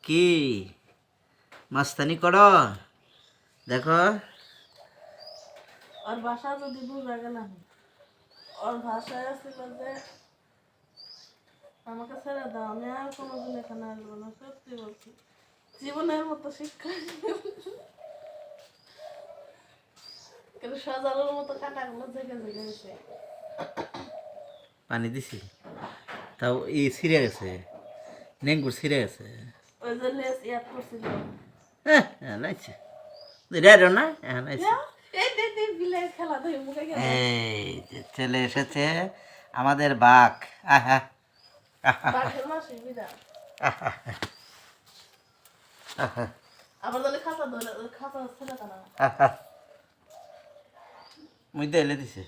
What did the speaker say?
কি মাস্তানি করো? দেখো ওর ভাষা যদি বুঝা গেলাম, ওর ভাষায় ছিল যে আমাকে ছেড়ে দাও, আমি আর কোনোদিন এখানে আসবো না। সত্যি বলছি, জীবনের মতো শিক্ষা কিন্তু সজারুর মতো কাটাগুলো জেগে জেগে গেছে। পানি দিছি, তাও এই ছিঁড়ে গেছে, নেঙ্গুর ছিঁড়ে গেছে। ওই যে লেস ইয়াদ করছিল। হ্যাঁ নাইছে রেডো না, হ্যাঁ নাইছে। এই বিলের খেলা ধরে মুখে গেল। এই যে চলে এসেছে আমাদের বাঘ। আহা বাঘের মাসি বিদা আবার তাহলে খাতা ধরে খাতা ছেড়ে দাও না। মুই এলে দিছে।